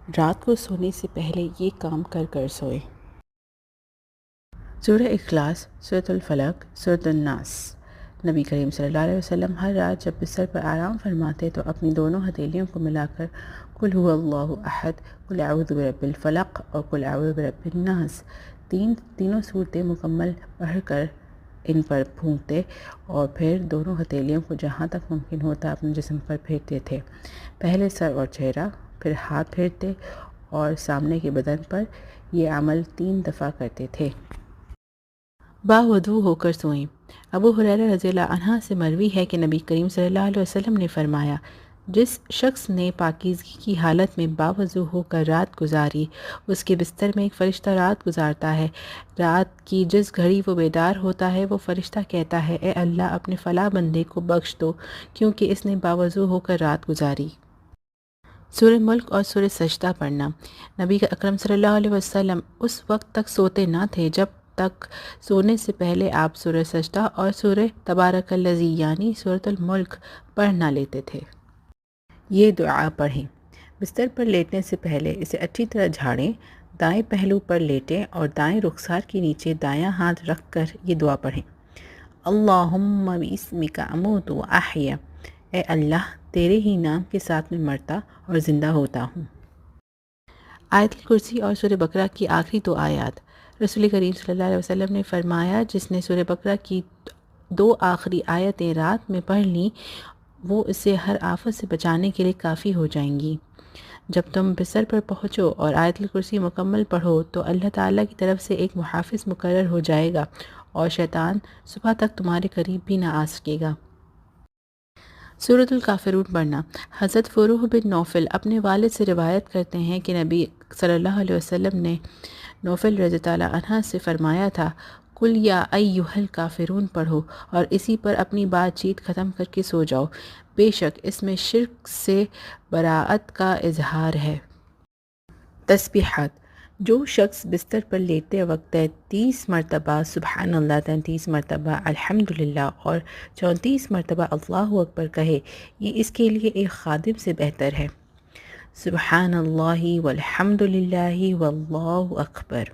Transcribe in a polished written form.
رات کو سونے سے پہلے یہ کام کر کر سوئیں۔ سورہ اخلاص، سورۃ الفلق، سورۃ الناس۔ نبی کریم صلی اللہ علیہ وسلم ہر رات جب بستر پر آرام فرماتے تو اپنی دونوں ہتھیلیوں کو ملا کر قل هو اللہ احد، قل اعوذ برب الفلق اور قل اعوذ برب الناس تینوں صورتیں مکمل پڑھ کر ان پر پھونکتے اور پھر دونوں ہتھیلیوں کو جہاں تک ممکن ہوتا اپنے جسم پر پھیرتے تھے۔ پہلے سر اور چہرہ، پھر ہاتھ پھیرتے اور سامنے کے بدن پر۔ یہ عمل 3 دفعہ کرتے تھے۔ باوضو ہو کر سوئیں۔ ابو ہریرہ رضی اللہ عنہ سے مروی ہے کہ نبی کریم صلی اللہ علیہ وسلم نے فرمایا، جس شخص نے پاکیزگی کی حالت میں باوضو ہو کر رات گزاری، اس کے بستر میں ایک فرشتہ رات گزارتا ہے۔ رات کی جس گھڑی وہ بیدار ہوتا ہے وہ فرشتہ کہتا ہے، اے اللہ اپنے فلاں بندے کو بخش دو کیونکہ اس نے باوضو ہو کر رات گزاری۔ سورہ ملک اور سورہ سجدہ پڑھنا۔ نبی اکرم صلی اللہ علیہ وسلم اس وقت تک سوتے نہ تھے جب تک سونے سے پہلے آپ سورہ سجدہ اور سورہ تبارک الذی یعنی سورۃ الملک پڑھ نہ لیتے تھے۔ یہ دعا پڑھیں۔ بستر پر لیٹنے سے پہلے اسے اچھی طرح جھاڑیں، دائیں پہلو پر لیٹیں اور دائیں رخسار کے نیچے دایاں ہاتھ رکھ کر یہ دعا پڑھیں۔ اللہم باسمک اموت و احیا، اے اللہ تیرے ہی نام کے ساتھ میں مرتا اور زندہ ہوتا ہوں۔ آیت الکرسی اور سورہ بقرہ کی آخری 2 آیات۔ رسول کریم صلی اللہ علیہ وسلم نے فرمایا، جس نے سورہ بقرہ کی 2 آخری آیتیں رات میں پڑھ لیں وہ اسے ہر آفت سے بچانے کے لیے کافی ہو جائیں گی۔ جب تم بستر پر پہنچو اور آیت الکرسی مکمل پڑھو تو اللہ تعالیٰ کی طرف سے ایک محافظ مقرر ہو جائے گا اور شیطان صبح تک تمہارے قریب بھی نہ آ سکے گا۔ سورۃ الکافرون پڑھنا۔ حضرت فروح بن نوفل اپنے والد سے روایت کرتے ہیں کہ نبی صلی اللہ علیہ وسلم نے نوفل رضی اللہ عنہ سے فرمایا تھا، قل یا ایھا الکافرون پڑھو اور اسی پر اپنی بات چیت ختم کر کے سو جاؤ، بے شک اس میں شرک سے براءت کا اظہار ہے۔ تسبیحات۔ جو شخص بستر پر لیتے وقت 33 مرتبہ سبحان اللہ، 33 مرتبہ الحمدللہ اور 34 مرتبہ اللہ اکبر کہے، یہ اس کے لیے ایک خادم سے بہتر ہے۔ سبحان اللہ والحمد للہ واللہ اکبر۔